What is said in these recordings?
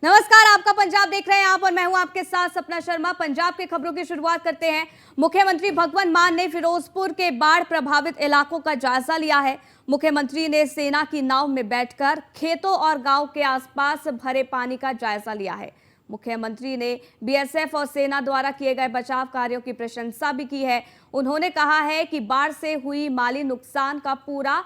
नमस्कार, आपका पंजाब देख रहे हैं आप और मैं हूं आपके साथ सपना शर्मा। पंजाब के खबरों की शुरुआत करते हैं। मुख्यमंत्री भगवंत मान ने फिरोजपुर के बाढ़ प्रभावित इलाकों का जायजा लिया है। मुख्यमंत्री ने सेना की नाव में बैठकर खेतों और गांव के आसपास भरे पानी का जायजा लिया है। मुख्यमंत्री ने बीएसएफ और सेना द्वारा किए गए बचाव कार्यों की प्रशंसा भी की है। उन्होंने कहा है कि बाढ़ से हुई माली नुकसान का पूरा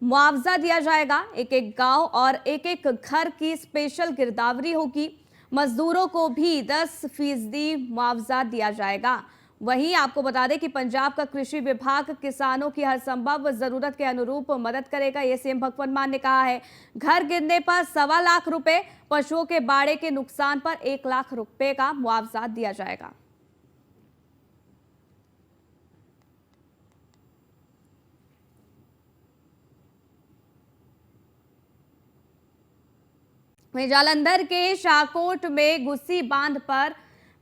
मुआवजा दिया जाएगा। एक एक गांव और एक एक घर की स्पेशल गिरदावरी होगी। मजदूरों को भी 10% मुआवजा दिया जाएगा। वहीं आपको बता दें कि पंजाब का कृषि विभाग किसानों की हर संभव जरूरत के अनुरूप मदद करेगा। ये सीएम भगवंत मान ने कहा है। घर गिरने पर 1.25 लाख रुपए, पशुओं के बाड़े के नुकसान पर 1 लाख रुपए का मुआवजा दिया जाएगा। वहीं जालंधर के शाहकोट में गुस्सी बांध पर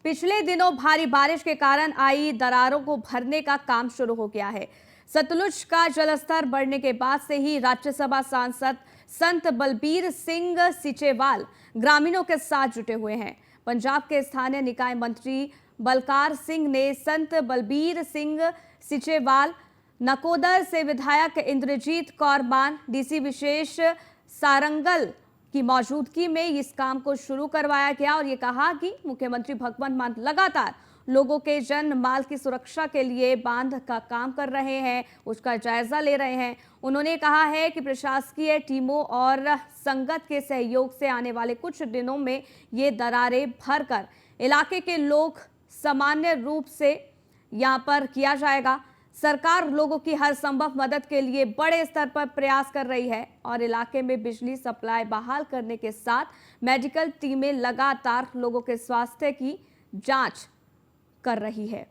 पिछले दिनों भारी बारिश के कारण आई दरारों को भरने का काम शुरू हो गया है। सतलुज का जलस्तर बढ़ने के बाद से ही राज्यसभा सांसद संत बलबीर सिंह सीचेवाल ग्रामीणों के साथ जुटे हुए हैं। पंजाब के स्थानीय निकाय मंत्री बलकार सिंह ने संत बलबीर सिंह सीचेवाल, नकोदर से विधायक इंद्रजीत कौर मान, डीसी विशेष सारंगल की मौजूदगी में इस काम को शुरू करवाया गया और ये कहा कि मुख्यमंत्री भगवंत मान लगातार लोगों के जन माल की सुरक्षा के लिए बांध का काम कर रहे हैं, उसका जायजा ले रहे हैं। उन्होंने कहा है कि प्रशासकीय टीमों और संगत के सहयोग से आने वाले कुछ दिनों में ये दरारें भरकर इलाके के लोग सामान्य रूप से यहाँ पर किया जाएगा। सरकार लोगों की हर संभव मदद के लिए बड़े स्तर पर प्रयास कर रही है और इलाके में बिजली सप्लाई बहाल करने के साथ मेडिकल टीमें लगातार लोगों के स्वास्थ्य की जांच कर रही है।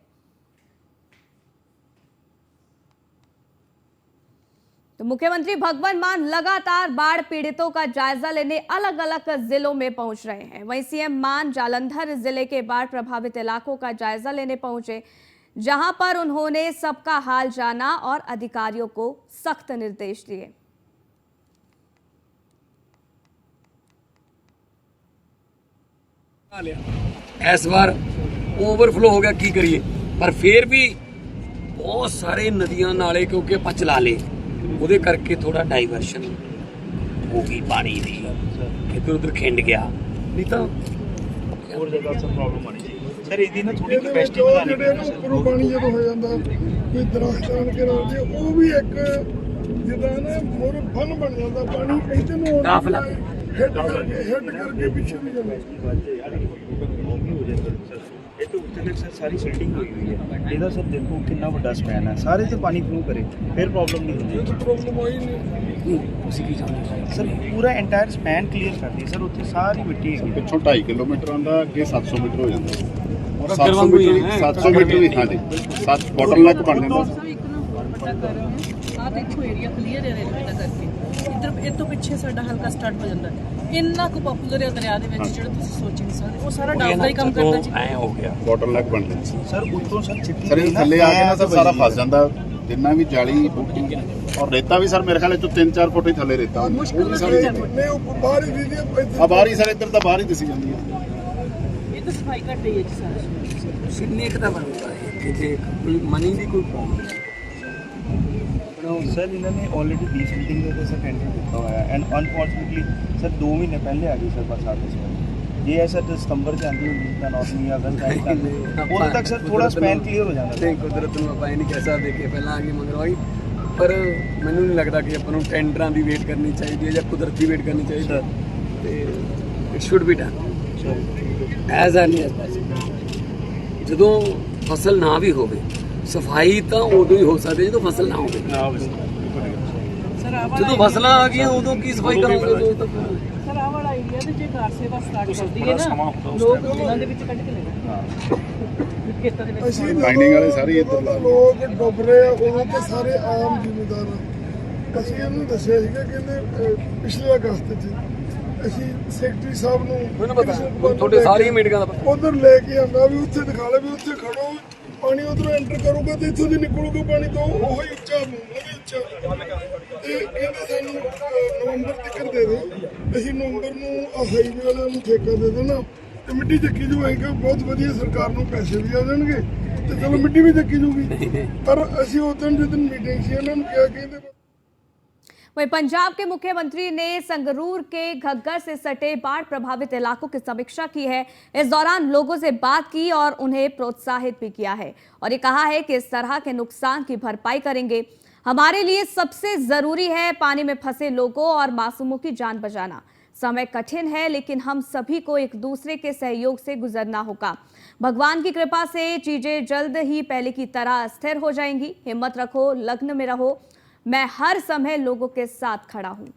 तो मुख्यमंत्री भगवंत मान लगातार बाढ़ पीड़ितों का जायजा लेने अलग अलग जिलों में पहुंच रहे हैं। वहीं सीएम मान जालंधर जिले के बाढ़ प्रभावित इलाकों का जायजा लेने पहुंचे, जहां पर उन्होंने सबका हाल जाना और अधिकारियों को सख्त निर्देश दिए। इस बार ओवरफ्लो हो गया, की करिए, पर फिर भी बहुत सारे नदियां नाले क्योंकि ਆਪਾਂ ਚਲਾ ਲਏ, ਉਹਦੇ ਕਰਕੇ ਥੋੜਾ ਡਾਈਵਰਸ਼ਨ ਹੋ ਗਈ ਪਾਣੀ ਦੀ, ਇੱਧਰ ਉੱਧਰ ਖਿੰਡ ਗਿਆ, ਨਹੀਂ ਤਾਂ ਹੋਰ ਜਗ੍ਹਾ ਸਭ ਪ੍ਰੋਬਲਮ ਆਣੀ ਚਾਹੀਦੀ। ਸਰ ਇਹਦੀ ਨਾ ਥੋੜੀ ਕੈਪੈਸਿਟੀ ਵਧਾਣੀ ਪੈਣੀ ਸਰ। ਉੱਪਰੋਂ ਪਾਣੀ ਜਦੋਂ ਹੋ ਜਾਂਦਾ ਕੋਈ ਦਰਖਤ ਆਣ ਕੇ ਰਲਦੇ ਉਹ ਵੀ ਇੱਕ ਜਿੱਦਾਂ ਨਾ ਮੋਰ ਫਨ ਬਣ ਜਾਂਦਾ ਪਾਣੀ ਇੱਥੇ ਨੂੰ ਕਾਫਲਾ ਹਿੱਟ ਕਰਕੇ ਪਿੱਛੇ ਨਹੀਂ ਜਾਂਦਾ। ਇਹ ਤੋਂ ਉੱਤੇ ਤੱਕ ਸਰ ਸਾਰੀ ਸਿਲਟਿੰਗ ਹੋਈ ਹੋਈ ਹੈ। ਇਹਦਾ ਸਰ ਦੇਖੋ ਕਿੰਨਾ ਵੱਡਾ ਸਪੈਨ ਹੈ, ਸਾਰੇ ਤੇ ਪਾਣੀ ਫਲੋ ਕਰੇ ਫਿਰ ਪ੍ਰੋਬਲਮ ਨਹੀਂ ਹੁੰਦੀ। ਪ੍ਰੋਬਲਮ ਹੋਈ ਨਹੀਂ ਤੁਸੀਂ ਕੀ ਚਾਹੁੰਦੇ ਸਰ ਪੂਰਾ ਐਂਟਾਇਰ ਸਪੈਨ ਕਲੀਅਰ ਕਰਦੀ ਸਰ। ਉੱਥੇ ਸਾਰੀ ਮਿੱਟੀ ਹੈਗੀ, ਪਿੱਛੋਂ 2.5 ਕਿਲੋਮੀਟਰ ਆਂਦਾ, ਅੱਗੇ 700 ਮੀਟਰ ਹੋ ਜਾਂਦਾ। 700 ਮੀਟਰ ਵੀ ਹਾਂਜੀ 7 ਬੋਟਲ ਨੈਕ ਬਣ ਜਾਂਦਾ। देखो एरिया क्लीयर है रेलवे का करके इधर ਇਹ ਤੋਂ ਪਿੱਛੇ ਸਾਡਾ ਹਲਕਾ ਸਟਾਰਟ ਹੋ ਜਾਂਦਾ। ਇੰਨਾ ਕੁ ਪਪੂਲਰ ਹੈ ਦਰਿਆ ਦੇ ਵਿੱਚ ਜਿਹੜਾ ਤੁਸੀਂ ਸੋਚ ਨਹੀਂ ਸਕਦੇ। ਉਹ ਸਾਰਾ ਡਾਊਨ ਦਾ ਹੀ ਕੰਮ ਕਰਦਾ ਜੀ। ਐ ਹੋ ਗਿਆ ਬੋਟਲ ਨੈਕ ਬਣ ਜਾਂਦਾ ਸਰ। ਉੱਤੋਂ ਸਰ ਚਿੱਟੀ ਸਰ ਇਹ ਥੱਲੇ ਆ ਕੇ ਨਾ ਸਰ ਸਾਰਾ ਫਸ ਜਾਂਦਾ, ਜਿੰਨਾ ਵੀ ਜਾਲੀ ਬੂਟੀ ਔਰ ਰੇਤਾ ਵੀ ਸਰ ਮੇਰੇ ਖਿਆਲ ਚ 3-4 ਫੁੱਟ ਹੀ ਥੱਲੇ ਰੇਤਾ ਮੁਸ਼ਕਿਲ ਨਹੀਂ ਉਹ ਬਾਹਰ ਹੀ ਦੀਦੀ ਆ ਬਾਹਰ ਹੀ ਸਰ ਇੱਧਰ ਤਾਂ ਬਾਹਰ ਹੀ ਦਿਸੀ ਜਾਂਦੀ ਹੈ। ਇਹ ਤਾਂ ਸਫਾਈ ਘੱਟ ਹੀ ਹੈ ਜੀ ਸਾਰਾ। ਕਿੰਨੇ ਕੁ ਦਾ ਬਣਦਾ ਹੈ ਕਿ ਕੋਈ ਮਨੀ ਦੀ ਕੋਈ ਪ੍ਰੋਬਲਮ ਸਰ ਇਹਨਾਂ ਨੇ ਆਲਰੇਡੀ ਡੀਸਿਲਟਿੰਗ ਦਾ ਸਰ ਟੈਂਡਰ ਦਿੱਤਾ ਹੋਇਆ ਐਂਡ ਅਨਫੋਰਚੂਨੇਟਲੀ ਸਰ 2 ਮਹੀਨੇ ਪਹਿਲੇ ਆ ਗਈ ਸਰ ਬਰਸਾਤ ਇਸ ਵਾਰ। ਜੇ ਐਸਾ ਸਤੰਬਰ ਚ ਆਉਂਦੀ ਹੁੰਦੀ ਤਾਂ ਨੌਰਮਲੀ ਅਗਸਤ ਆਈ ਤਾਂ ਉਦੋਂ ਤੱਕ ਸਰ ਥੋੜਾ ਸਪੈਨ ਕਲੀਅਰ ਹੋ ਜਾਂਦਾ। ਤੇ ਕੁਦਰਤ ਨੂੰ ਆਪਾਂ ਇਹ ਨਹੀਂ ਕਹਿ ਸਕਦੇ ਕਿ ਪਹਿਲਾਂ ਆ ਗਈ ਮੰਗਰਵਾਈ, ਪਰ ਮੈਨੂੰ ਨਹੀਂ ਲੱਗਦਾ ਕਿ ਆਪਾਂ ਨੂੰ ਟੈਂਡਰਾਂ ਦੀ ਵੇਟ ਕਰਨੀ ਚਾਹੀਦੀ ਹੈ ਜਾਂ ਕੁਦਰਤ ਦੀ ਵੇਟ ਕਰਨੀ ਚਾਹੀਦੀ ਹੈ। ਤੇ it should be done as early as possible. ਜਦੋਂ ਫਸਲ ਨਾ ਵੀ ਹੋਵੇ, ਸਫਾਈ ਤਾਂ ਉਦੋਂ ਹੀ ਹੋ ਸਕਦੀ ਜਦੋਂ ਫਸਲ ਨਾ ਹੋਵੇ। ਜਦੋਂ ਫਸਲਾਂ ਆ ਗਈਆਂ ਉਦੋਂ ਕੀ ਸਫਾਈ ਕਰੋਗੇ? ਸਰ ਆਹ ਵਾਲਾ ਏਰੀਆ ਤੇ ਜੇ ਕਾਰ ਸੇਵਾ ਸਟਾਰਟ ਕਰਦੀ ਹੈ ਨਾ, ਲੋਕ ਉਹਨਾਂ ਦੇ ਵਿੱਚ ਕੱਢ ਕੇ ਲੈ ਜਾਂਦੇ ਖੇਤਾਂ ਦੇ ਵਿੱਚ। ਮਾਈਨਿੰਗ ਵਾਲੇ ਸਾਰੇ ਇੱਧਰ ਲਾ ਲਓ। ਲੋਕ ਡੁੱਬ ਰਹੇ ਆ, ਉਹਨਾਂ ਤੇ ਸਾਰੇ ਆਮ ਜ਼ਿਮੀਂਦਾਰ ਆ। ਅਸੀਂ ਇਹਨੂੰ ਦੱਸਿਆ ਸੀਗਾ ਕਹਿੰਦੇ ਪਿਛਲੇ ਅਗਸਤ 'ਚ ਅਸੀਂ ਸੈਕਟਰੀ ਸਾਹਿਬ ਨੂੰ ਮੈਨੂੰ ਪਤਾ ਤੁਹਾਡੇ ਸਾਰੀਆਂ ਮੀਟਿੰਗਾਂ ਦਾ ਉਧਰ ਲੈ ਕੇ ਆਂਦਾ ਵੀ ਉੱਥੇ ਦਿਖਾ ਲੈ ਵੀ ਉੱਥੇ ਖੜੋ, ਪਾਣੀ ਉਧਰੋਂ ਐਂਟਰ ਕਰੂਗਾ ਤੇ ਇੱਥੋਂ ਦੀ ਨਿਕਲੂਗਾ ਪਾਣੀ ਤੋਂ ਉਹ ਹੀ ਉੱਚਾ ਉਹ ਵੀ ਉੱਚਾ। ਤੇ ਕਹਿੰਦੇ ਸਾਨੂੰ ਨਵੰਬਰ ਤੱਕ ਦੇ ਦਿਓ। ਅਸੀਂ ਨਵੰਬਰ ਨੂੰ ਹਾਈਵੇ ਵਾਲਿਆਂ ਨੂੰ ਠੇਕਾ ਦੇ ਦੇਣਾ ਤੇ ਮਿੱਟੀ ਚੱਕੀ ਜਾਏਗੀ। ਬਹੁਤ ਵਧੀਆ ਸਰਕਾਰ ਨੂੰ ਪੈਸੇ ਵੀ ਆ ਜਾਣਗੇ ਤੇ ਚਲੋ ਮਿੱਟੀ ਵੀ ਚੱਕੀ ਜੂਗੀ। ਪਰ ਅਸੀਂ ਉਸ ਦਿਨ ਜਿਸ ਦਿਨ ਮੀਟਿੰਗ ਸੀ ਇਹਨਾਂ ਨੂੰ ਕਿਹਾ ਕਹਿੰਦੇ वहीं पंजाब के मुख्यमंत्री ने संगरूर के घग्गर से सटे बाढ़ प्रभावित इलाकों की समीक्षा की है। इस दौरान लोगों से बात की और उन्हें प्रोत्साहित भी किया है और ये कहा है कि इस तरह के नुकसान की भरपाई करेंगे। हमारे लिए सबसे जरूरी है पानी में फंसे लोगों और मासूमों की जान बचाना। समय कठिन है लेकिन हम सभी को एक दूसरे के सहयोग से गुजरना होगा। भगवान की कृपा से चीजें जल्द ही पहले की तरह स्थिर हो जाएंगी। हिम्मत रखो, लग्न में रहो, मैं हर समय लोगों के साथ खड़ा हूं।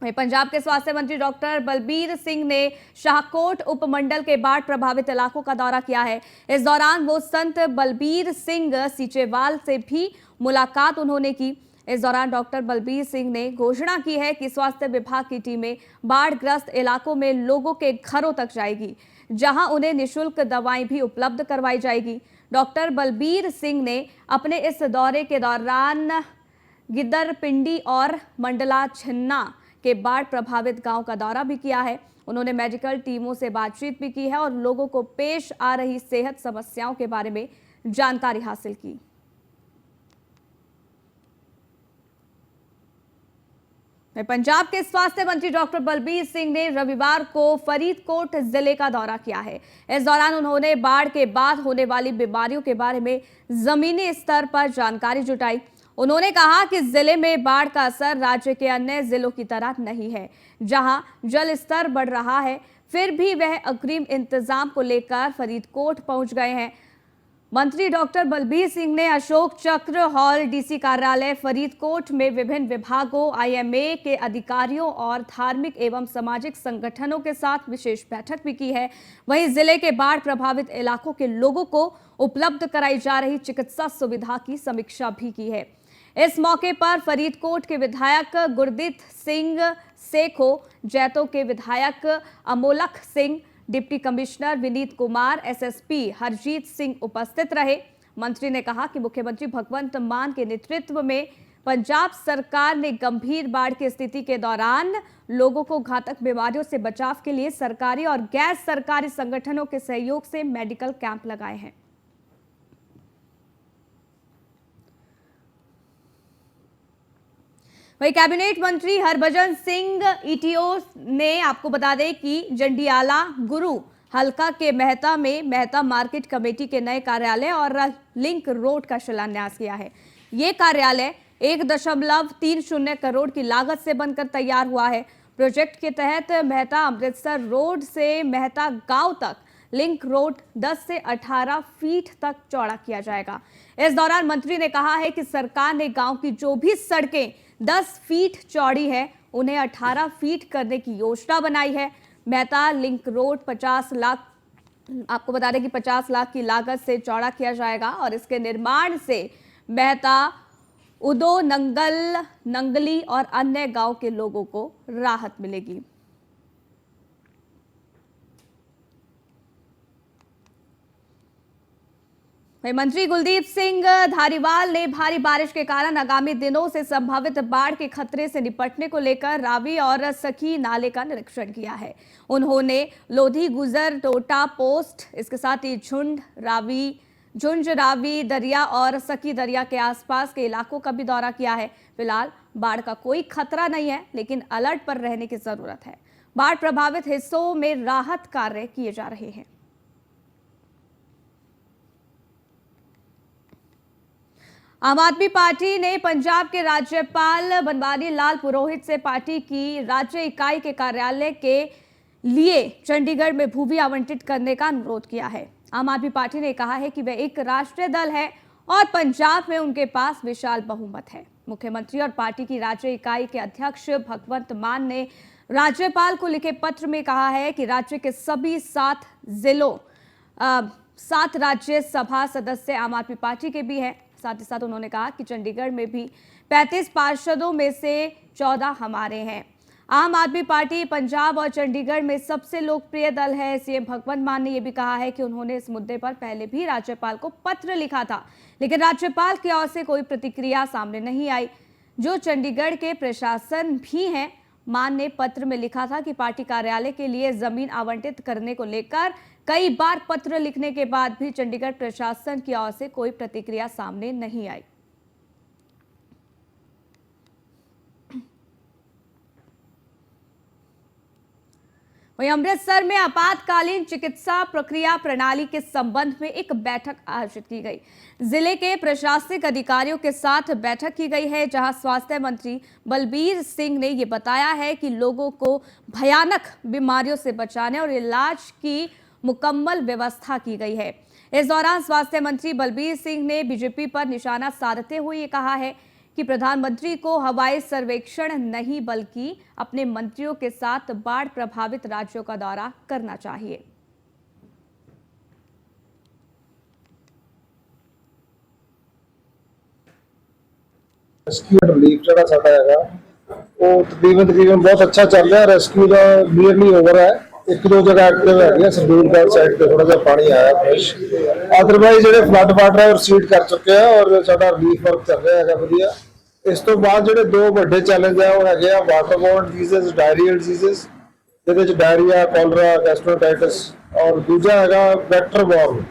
वहीं पंजाब के स्वास्थ्य मंत्री डॉक्टर बलबीर सिंह ने शाहकोट उपमंडल के बाढ़ प्रभावित इलाकों का दौरा किया है। इस दौरान वो संत बलबीर सिंह सीचेवाल से भी मुलाकात उन्होंने की। इस दौरान डॉक्टर बलबीर सिंह ने घोषणा की है कि स्वास्थ्य विभाग की टीमें बाढ़ग्रस्त इलाकों में लोगों के घरों तक जाएगी, जहां उन्हें निःशुल्क दवाएं भी उपलब्ध करवाई जाएगी। डॉक्टर बलबीर सिंह ने अपने इस दौरे के दौरान गिद्दरपिंडी और मंडला छिन्ना के बाढ़ प्रभावित गांव का दौरा भी किया है। उन्होंने मेडिकल टीमों से बातचीत भी की है और लोगों को पेश आ रही सेहत समस्याओं के बारे में जानकारी हासिल की। पंजाब के स्वास्थ्य मंत्री डॉक्टर बलबीर सिंह ने रविवार को फरीदकोट जिले का दौरा किया है। इस दौरान उन्होंने बाढ़ के बाद होने वाली बीमारियों के बारे में जमीनी स्तर पर जानकारी जुटाई। उन्होंने कहा कि जिले में बाढ़ का असर राज्य के अन्य जिलों की तरह नहीं है, जहां जल स्तर बढ़ रहा है, फिर भी वह अग्रिम इंतजाम को लेकर फरीदकोट पहुंच गए हैं। मंत्री डॉक्टर बलबीर सिंह ने अशोक चक्र हॉल डीसी कार्यालय फरीदकोट में विभिन्न विभागों, आईएमए के अधिकारियों और धार्मिक एवं सामाजिक संगठनों के साथ विशेष बैठक भी की है। वहीं जिले के बाढ़ प्रभावित इलाकों के लोगों को उपलब्ध कराई जा रही चिकित्सा सुविधा की समीक्षा भी की है। इस मौके पर फरीदकोट के विधायक गुरदीप सिंह सेखो, जैतो के विधायक Amolak Singh, deputy commissioner Vineet Kumar, SSP Harjeet Singh उपस्थित रहे। मंत्री ने कहा कि मुख्यमंत्री भगवंत मान के नेतृत्व में पंजाब सरकार ने गंभीर बाढ़ की स्थिति के दौरान लोगों को घातक बीमारियों से बचाव के लिए सरकारी और गैर सरकारी संगठनों के सहयोग से मेडिकल कैंप लगाए हैं। वहीं कैबिनेट मंत्री हरभजन सिंह ईटीओ ने आपको बता दें कि जंडियाला गुरु हल्का के मेहता में मेहता मार्केट कमेटी के नए कार्यालय और लिंक रोड का शिलान्यास किया है। ये कार्यालय 1.30 करोड़ की लागत से बनकर तैयार हुआ है। प्रोजेक्ट के तहत मेहता अमृतसर रोड से मेहता गांव तक लिंक रोड 10 से 18 फीट तक चौड़ा किया जाएगा। इस दौरान मंत्री ने कहा है कि सरकार ने गांव की जो भी सड़कें 10 फीट चौड़ी है, उन्हें 18 फीट करने की योजना बनाई है। मेहता लिंक रोड 50 लाख, आपको बता दें कि 50 लाख की लागत से चौड़ा किया जाएगा और इसके निर्माण से मेहता, उदो, नंगल, नंगली और अन्य गांव के लोगों को राहत मिलेगी। मंत्री कुलदीप सिंह धारीवाल ने भारी बारिश के कारण आगामी दिनों से संभावित बाढ़ के खतरे से निपटने को लेकर रावी और सखी नाले का निरीक्षण किया है। उन्होंने लोधी गुजर टोटा पोस्ट, इसके साथ ही झुंझ रावी दरिया और सखी दरिया के आसपास के इलाकों का भी दौरा किया है। फिलहाल बाढ़ का कोई खतरा नहीं है, लेकिन अलर्ट पर रहने की जरूरत है। बाढ़ प्रभावित हिस्सों में राहत कार्य किए जा रहे हैं। आम आदमी पार्टी ने पंजाब के राज्यपाल बनवारी लाल पुरोहित से पार्टी की राज्य इकाई के कार्यालय के लिए चंडीगढ़ में भूमि आवंटित करने का अनुरोध किया है। आम आदमी पार्टी ने कहा है कि वह एक राष्ट्रीय दल है और पंजाब में उनके पास विशाल बहुमत है। मुख्यमंत्री और पार्टी की राज्य इकाई के अध्यक्ष भगवंत मान ने राज्यपाल को लिखे पत्र में कहा है कि राज्य के सभी 7 जिलों 7 राज्यसभा सदस्य आम आदमी पार्टी के भी हैं। साथ ही साथ उन्होंने कहा कि चंडीगढ़ में भी 35 पार्षदों में से 14 हमारे हैं। आम आदमी पार्टी पंजाब और चंडीगढ़ में सबसे लोकप्रिय दल है। सीएम भगवंत मान ने यह भी कहा है कि उन्होंने इस मुद्दे पर पहले भी राज्यपाल को पत्र लिखा था, लेकिन राज्यपाल की ओर से कोई प्रतिक्रिया सामने नहीं आई। जो चंडीगढ़ के प्रशासन भी हैं, मान ने पत्र में लिखा था कि पार्टी कार्यालय के लिए जमीन आवंटित करने को लेकर कई बार पत्र लिखने के बाद भी चंडीगढ़ प्रशासन की ओर से कोई प्रतिक्रिया सामने नहीं आई। वहीं अमृतसर में आपातकालीन चिकित्सा प्रक्रिया प्रणाली के संबंध में एक बैठक आयोजित की गई। जिले के प्रशासनिक अधिकारियों के साथ बैठक की गई है, जहां स्वास्थ्य मंत्री बलबीर सिंह ने ये बताया है कि लोगों को भयानक बीमारियों से बचाने और इलाज की मुकम्मल व्यवस्था की गई है। इस दौरान स्वास्थ्य मंत्री बलबीर सिंह ने बीजेपी पर निशाना साधते हुए ये कहा है कि प्रधानमंत्री को हवाई सर्वेक्षण नहीं बल्कि अपने मंत्रियों के साथ बाढ़ प्रभावित राज्यों का दौरा करना चाहिए। रेस्क्यू रिलीफ ਜਿਹੜਾ ਸਾਡਾ ਹੈਗਾ ਉਹ ਤਕਰੀਬਨ ਬਹੁਤ ਅੱਛਾ ਚੱਲ ਰਿਹਾ। ਰੈਸਕਿਊ ਦਾ ਨੀਅਰਲੀ ਓਵਰ ਹੈ। ਇੱਕ ਦੋ ਜਗ੍ਹਾ ਐਕਟਿਵ ਹੈਗੀ ਹੈ। ਸਰਦੂਲ ਗੜ ਸਾਈਡ ਤੇ ਥੋੜਾ ਜਿਹਾ ਪਾਣੀ ਆਇਆ ਫਰੈਸ਼। ਅਦਰਵਾਈਜ਼ ਜਿਹੜੇ ਫਲੱਡ ਵਾਟਰ ਹੈ ਉਹ ਰਿਸੀਡ ਕਰ ਚੁੱਕੇ ਆ ਔਰ ਸਾਡਾ ਰਿਲੀਫ ਵਰਕ ਚੱਲ ਰਿਹਾ ਹੈਗਾ ਵਧੀਆ। ਇਸ ਤੋਂ ਬਾਅਦ ਜਿਹੜੇ ਦੋ ਵੱਡੇ ਚੈਲੰਜ ਆ ਉਹ ਹੈਗੇ ਆ ਵਾਟਰਬੋਰਨ ਡਿਜ਼ੀਜ਼, ਡਾਇਰੀਅਲ ਡਿਜ਼ੀਜ਼, ਜਿਹਦੇ ਚ ਡਾਇਰੀਆ, ਕੋਲਰਾ, ਗੈਸਟ੍ਰੋਟਾਈਟਸ ਔਰ ਦੂਜਾ ਹੈਗਾ ਵੈਕਟਰ ਬੋਰਨ,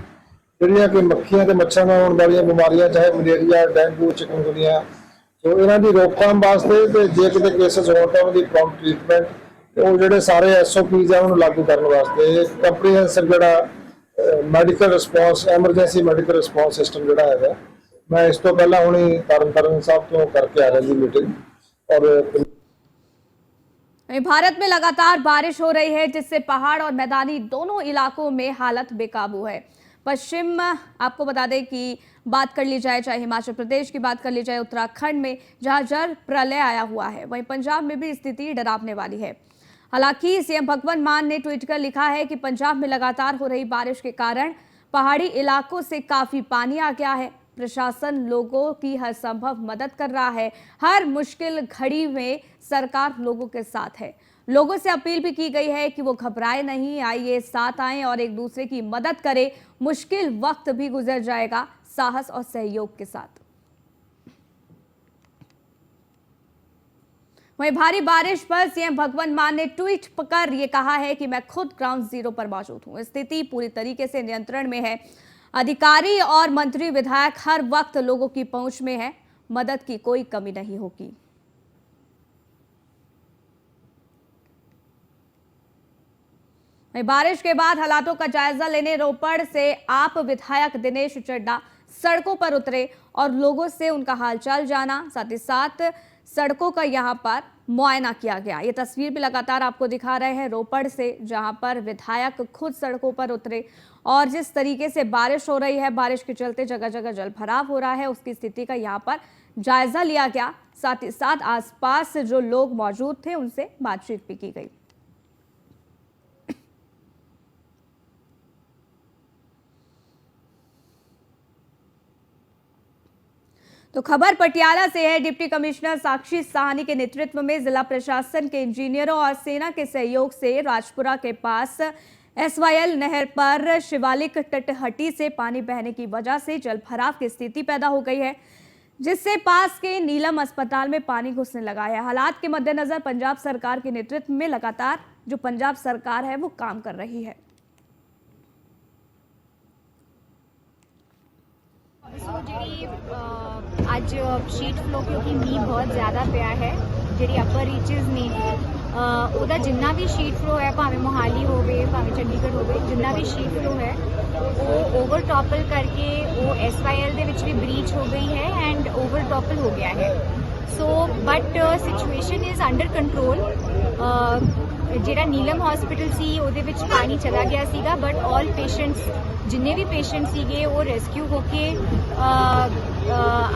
ਜਿਹੜੀਆਂ ਕਿ ਮੱਖੀਆਂ ਤੇ ਮੱਛਰਾਂ ਨਾਲ ਹੋਣ ਵਾਲੀਆਂ ਬਿਮਾਰੀਆਂ, ਚਾਹੇ ਮਲੇਰੀਆ, ਡੇਂਗੂ, ਚਿਕਨਗੁਨੀਆ। ਸੋ ਇਹਨਾਂ ਦੀ ਰੋਕਥਾਮ ਵਾਸਤੇ ਤੇ ਜੇ ਕਿਤੇ ਕੇਸਿਸ ਹੋਣ ਤਾਂ ਉਹਨਾਂ ਦੀ ਪ੍ਰੌਮਪਟ ਟ੍ਰੀਟਮੈਂਟ ਤੇ ਉਹ ਜਿਹੜੇ ਸਾਰੇ SOPs ਆ ਉਹਨੂੰ ਲਾਗੂ ਕਰਨ ਵਾਸਤੇ ਕੰਪਰੀਹੈਂਸਿਵ ਜਿਹੜਾ medical response, emergency medical response system ਜਿਹੜਾ ਹੈਗਾ। मैं इस तो पहला हुणी तरन साहब तो करके आ रही थी मीटिंग। और भारत में लगातार बारिश हो रही है, जिससे पहाड़ और मैदानी दोनों इलाकों में हालत बेकाबू है। पश्चिम आपको बता दें कि बात कर ली जाए, चाहे हिमाचल प्रदेश की बात कर ली जाए, उत्तराखंड में जहां जल प्रलय आया हुआ है, वहीं पंजाब में भी स्थिति डरावने वाली है। हालांकि सीएम भगवंत मान ने ट्वीट कर लिखा है कि पंजाब में लगातार हो रही बारिश के कारण पहाड़ी इलाकों से काफी पानी आ गया है। प्रशासन लोगों की हर संभव मदद कर रहा है। हर मुश्किल घड़ी में सरकार लोगों के साथ है। लोगों से अपील भी की गई है कि वो घबराए नहीं, आइए साथ आएं और एक दूसरे की मदद करें। मुश्किल वक्त भी गुजर जाएगा साहस और सहयोग के साथ। वहीं भारी बारिश पर सीएम भगवंत मान ने ट्वीट कर ये कहा है कि मैं खुद ग्राउंड जीरो पर मौजूद हूं। स्थिति पूरी तरीके से नियंत्रण में है। अधिकारी और मंत्री, विधायक हर वक्त लोगों की पहुंच में है। मदद की कोई कमी नहीं होगी। बारिश के बाद हालातों का जायजा लेने रोपड़ से आप विधायक दिनेश चड्ढा सड़कों पर उतरे और लोगों से उनका हालचाल जाना, साथ ही साथ सड़कों का यहां पर मुआयना किया गया। ये तस्वीर भी लगातार आपको दिखा रहे हैं रोपड़ से, जहां पर विधायक खुद सड़कों पर उतरे और जिस तरीके से बारिश हो रही है, बारिश के चलते जगह जगह जल भराव हो रहा है, उसकी स्थिति का यहां पर जायजा लिया गया। साथ ही साथ आसपास जो लोग मौजूद थे उनसे बातचीत भी की गई। तो खबर पटियाला से है। डिप्टी कमिश्नर साक्षी साहनी के नेतृत्व में जिला प्रशासन के इंजीनियरों और सेना के सहयोग से राजपुरा के पास SYL नहर पर शिवालिक तटहटी से पानी बहने की वजह से जल भराव की स्थिति पैदा हो गई है, जिससे पास के नीलम अस्पताल में पानी घुसने लगा है। हालात के मद्देनजर पंजाब सरकार के नेतृत्व में लगातार जो पंजाब सरकार है वो काम कर रही है। ਅੱਜ ਸ਼ੀਟ ਫਲੋ ਕਿਉਂਕਿ ਮੀਂਹ ਬਹੁਤ ਜ਼ਿਆਦਾ ਪਿਆ ਹੈ, ਜਿਹੜੀ ਅਪਰ ਰੀਚਸ ਨੇ ਉਹਦਾ ਜਿੰਨਾ ਵੀ ਸ਼ੀਟ ਫਲੋ ਹੈ, ਭਾਵੇਂ ਮੋਹਾਲੀ ਹੋਵੇ ਭਾਵੇਂ ਚੰਡੀਗੜ੍ਹ ਹੋਵੇ, ਜਿੰਨਾ ਵੀ ਸ਼ੀਟ ਫਲੋ ਹੈ ਉਹ ਓਵਰ ਟੋਪਲ ਕਰਕੇ ਉਹ SYL ਦੇ ਵਿੱਚ ਵੀ ਬ੍ਰੀਚ ਹੋ ਗਈ ਹੈ ਐਂਡ ਓਵਰ ਟੋਪਲ ਹੋ ਗਿਆ ਹੈ। So but situation is under control. ਜਿਹੜਾ ਨੀਲਮ ਹਸਪੀਟਲ ਸੀ ਉਹਦੇ ਵਿੱਚ ਪਾਣੀ ਚਲਾ ਗਿਆ ਸੀਗਾ, ਬਟ ਆਲ ਪੇਸ਼ੈਂਟਸ ਜਿੰਨੇ ਵੀ ਪੇਸ਼ੈਂਟ ਸੀਗੇ ਉਹ ਰੈਸਕਿਊ ਹੋ ਕੇ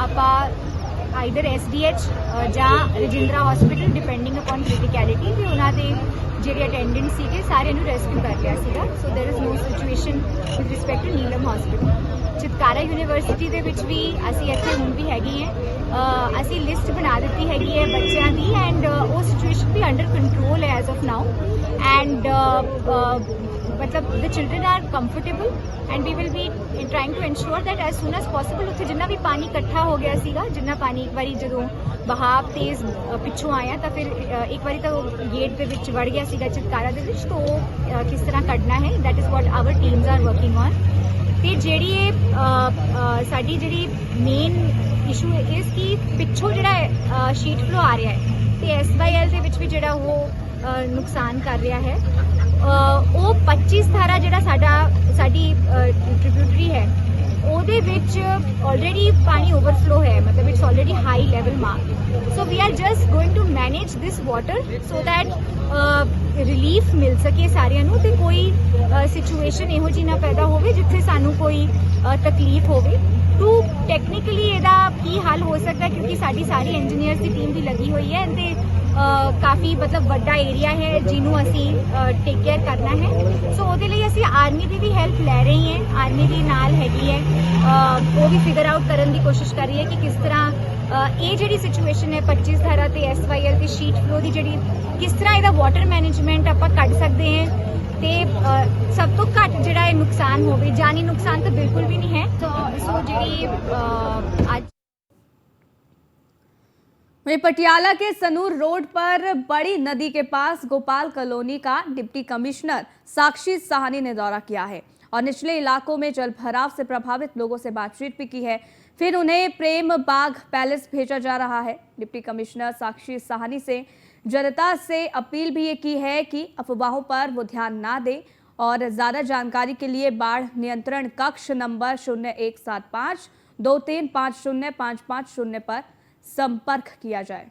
ਆਪਾਂ ਆਈਦਰ SDH ਜਾਂ ਰਜਿੰਦਰਾ ਹਸਪੀਟਲ ਡਿਪੈਂਡਿੰਗ ਅਪਨ ਕ੍ਰਿਟੀਕੈਲਿਟੀ ਵੀ ਉਹਨਾਂ ਦੇ ਜਿਹੜੇ ਅਟੈਂਡੈਂਟ ਸੀਗੇ ਸਾਰਿਆਂ ਨੂੰ ਰੈਸਕਿਊ ਕਰ ਲਿਆ ਸੀਗਾ। So there is no situation with respect to Neelam hospital. Chitkara university ਦੇ ਵਿੱਚ ਵੀ ਅਸੀਂ ਇੱਥੇ ਹੁਣ ਵੀ ਹੈਗੇ ਹਾਂ। ਅਸੀਂ ਲਿਸਟ ਬਣਾ ਦਿੱਤੀ ਹੈਗੀ ਹੈ ਬੱਚਿਆਂ ਦੀ ਐਂਡ ਉਹ ਸਿਚੁਏਸ਼ਨ ਵੀ ਅੰਡਰ ਕੰਟਰੋਲ ਹੈ ਐਜ਼ ਆਫ ਨਾਓ ਐਂਡ मतलब the children are comfortable and we will be trying to ensure that as soon as possible ਉੱਥੇ ਜਿੰਨਾ ਵੀ ਪਾਣੀ ਇਕੱਠਾ ਹੋ ਗਿਆ ਸੀਗਾ, ਜਿੰਨਾ ਪਾਣੀ ਇੱਕ ਵਾਰੀ ਜਦੋਂ ਬਹਾਵ ਤੇਜ਼ ਪਿੱਛੋਂ ਆਇਆ ਤਾਂ ਫਿਰ ਇੱਕ ਵਾਰੀ ਤਾਂ ਗੇਟ ਦੇ ਵਿੱਚ ਵੜ ਗਿਆ ਸੀਗਾ ਚਿਤਕਾਰਾ ਦੇ ਵਿੱਚ, ਤਾਂ ਉਹ ਕਿਸ ਤਰ੍ਹਾਂ ਕੱਢਣਾ ਹੈ that is what our teams are working on। ਤੇ ਜਿਹੜੀ ਇਹ ਸਾਡੀ ਜਿਹੜੀ ਮੇਨ ਇਸ਼ੂ ਇਸ ਕਿ ਪਿੱਛੋਂ ਜਿਹੜਾ ਸ਼ੀਟ ਫਲੋ ਆ ਰਿਹਾ ਹੈ ਤੇ SYL ਦੇ ਵਿੱਚ ਵੀ ਜਿਹੜਾ ਉਹ ਨੁਕਸਾਨ ਕਰ ਰਿਹਾ ਹੈ। ਉਹ 25 ਧਾਰਾ ਜਿਹੜਾ ਸਾਡੀ ਟ੍ਰਿਬਿਊਟਰੀ ਹੈ ਉਹਦੇ ਵਿੱਚ ਆਲਰੇਡੀ ਪਾਣੀ ਓਵਰਫਲੋ ਹੈ, ਮਤਲਬ it's already high level mark. So we are just going to manage this water so that relief ਮਿਲ ਸਕੇ ਸਾਰਿਆਂ ਨੂੰ ਤੇ ਕੋਈ ਸਿਚੁਏਸ਼ਨ ਇਹੋ ਜਿਹੀ ਨਾ ਪੈਦਾ ਹੋਵੇ ਜਿੱਥੇ ਸਾਨੂੰ ਕੋਈ ਤਕਲੀਫ ਹੋਵੇ। ਟੂ ਟੈਕਨੀਕਲੀ ਇਹਦਾ ਕੀ ਹੱਲ ਹੋ ਸਕਦਾ ਕਿਉਂਕਿ ਸਾਡੀ ਸਾਰੀ ਇੰਜੀਨੀਅਰਸ ਦੀ ਟੀਮ ਵੀ ਲੱਗੀ ਹੋਈ ਹੈ ਤੇ ਕਾਫੀ ਮਤਲਬ ਵੱਡਾ ਏਰੀਆ ਹੈ ਜਿਹਨੂੰ ਅਸੀਂ ਟੇਕ ਕੇਅਰ ਕਰਨਾ ਹੈ। ਸੋ ਉਹਦੇ ਲਈ ਅਸੀਂ ਆਰਮੀ ਦੀ ਵੀ ਹੈਲਪ ਲੈ ਰਹੇ ਹਾਂ। ਆਰਮੀ ਵੀ ਨਾਲ ਹੈਗੀ ਹੈ, ਉਹ ਵੀ ਫਿਗਰ ਆਊਟ ਕਰਨ ਦੀ ਕੋਸ਼ਿਸ਼ ਕਰ ਰਹੀ ਹੈ ਕਿ ਕਿਸ ਤਰ੍ਹਾਂ ਇਹ ਜਿਹੜੀ ਸਿਚੁਏਸ਼ਨ ਹੈ 25 ਧਾਰਾ ਤੇ SYL ਦੀ ਸ਼ੀਟ ਫਲੋ ਦੀ ਜਿਹੜੀ ਕਿਸ ਤਰ੍ਹਾਂ ਇਹਦਾ ਵਾਟਰ ਮੈਨੇਜਮੈਂਟ ਆਪਾਂ ਕੱਢ ਸਕਦੇ ਹਾਂ ਤੇ ਸਭ ਤੋਂ ਘੱਟ ਜਿਹੜਾ ਇਹ ਨੁਕਸਾਨ ਹੋਵੇ। ਜਾਨੀ ਨੁਕਸਾਨ ਤਾਂ ਬਿਲਕੁਲ ਵੀ ਨਹੀਂ ਹੈ। ਸੋ ਜਿਹੜੀ ਅੱਜ वहीं पटियाला के सनूर रोड पर बड़ी नदी के पास गोपाल कॉलोनी का डिप्टी कमिश्नर साक्षी साहनी ने दौरा किया है और निचले इलाकों में जल भराव से प्रभावित लोगों से बातचीत भी की है। फिर उन्हें प्रेम बाग पैलेस भेजा जा रहा है। डिप्टी कमिश्नर साक्षी साहनी से जनता से अपील भी ये की है कि अफवाहों पर वो ध्यान ना दे और ज़्यादा जानकारी के लिए बाढ़ नियंत्रण कक्ष नंबर 0175 2350 पर संपर्क किया जाए।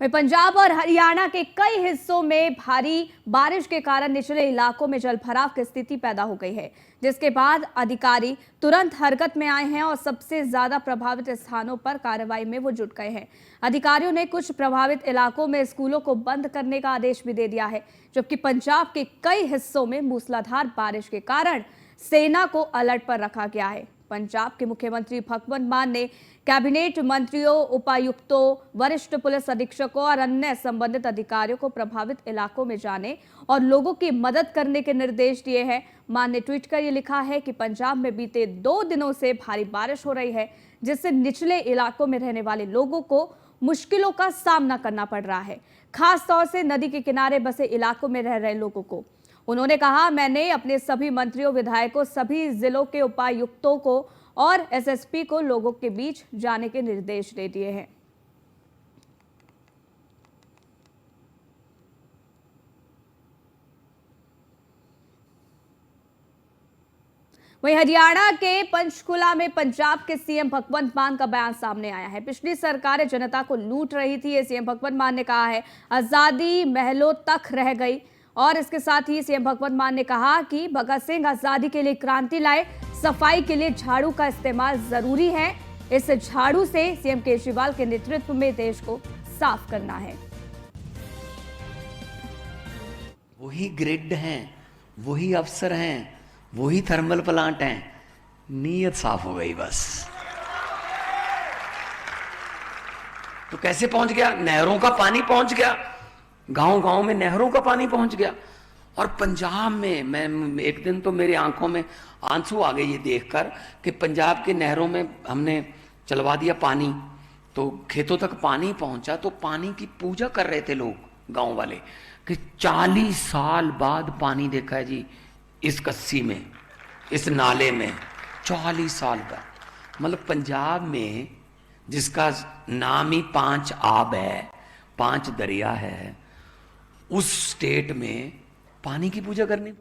वहीं पंजाब और हरियाणा के कई हिस्सों में भारी बारिश के कारण निचले इलाकों में जलभराव की स्थिति पैदा हो गई है, जिसके बाद अधिकारी तुरंत हरकत में आए हैं और सबसे ज्यादा प्रभावित स्थानों पर कार्रवाई में वो जुट गए हैं। अधिकारियों ने कुछ प्रभावित इलाकों में स्कूलों को बंद करने का आदेश भी दे दिया है, जबकि पंजाब के कई हिस्सों में मूसलाधार बारिश के कारण सेना को अलर्ट पर रखा गया है। पंजाब के मुख्यमंत्री भगवंत मान ने कैबिनेट मंत्रियों, उपायुक्तों, वरिष्ठ पुलिस अधीक्षकों और अन्य संबंधित अधिकारियों को प्रभावित इलाकों में जाने और लोगों की मदद करने के निर्देश दिए हैं। मान ने ट्वीट कर ये लिखा है कि पंजाब में बीते 2 दिनों से भारी बारिश हो रही है, जिससे निचले इलाकों में रहने वाले लोगों को मुश्किलों का सामना करना पड़ रहा है, खास तौर से नदी के किनारे बसे इलाकों में रह रहे लोगों को। उन्होंने कहा, मैंने अपने सभी मंत्रियों, विधायकों, सभी जिलों के उपायुक्तों को और SSP को लोगों के बीच जाने के निर्देश दे दिए हैं। वहीं हरियाणा के पंचकुला में पंजाब के सीएम भगवंत मान का बयान सामने आया है। पिछली सरकारें जनता को लूट रही थी, सीएम भगवंत मान ने कहा है। आजादी महलों तक रह गई और इसके साथ ही सीएम भगवंत मान ने कहा कि भगत सिंह आजादी के लिए क्रांति लाए, सफाई के लिए झाड़ू का इस्तेमाल जरूरी है। इस झाड़ू से सीएम केजरीवाल के नेतृत्व में देश को साफ करना है। वही ग्रिड हैं, वही अफसर हैं, वही थर्मल प्लांट हैं, नीयत साफ हो गई बस। तो कैसे पहुंच गया? नहरों का पानी पहुंच गया, गांव-गांव में नहरों का पानी पहुंच गया। और पंजाब में मैं एक दिन तो मेरी आंखों में आंसू आ गए ये देखकर कि पंजाब के नहरों में हमने चलवा दिया पानी, तो खेतों तक पानी पहुंचा, तो पानी की पूजा कर रहे थे लोग गांव वाले कि 40 साल बाद पानी देखा है जी इस कस्सी में, इस नाले में, 40 साल का। मतलब पंजाब में जिसका नाम ही 5 आब है, 5 दरिया है, उस स्टेट में पानी की पूजा करनी।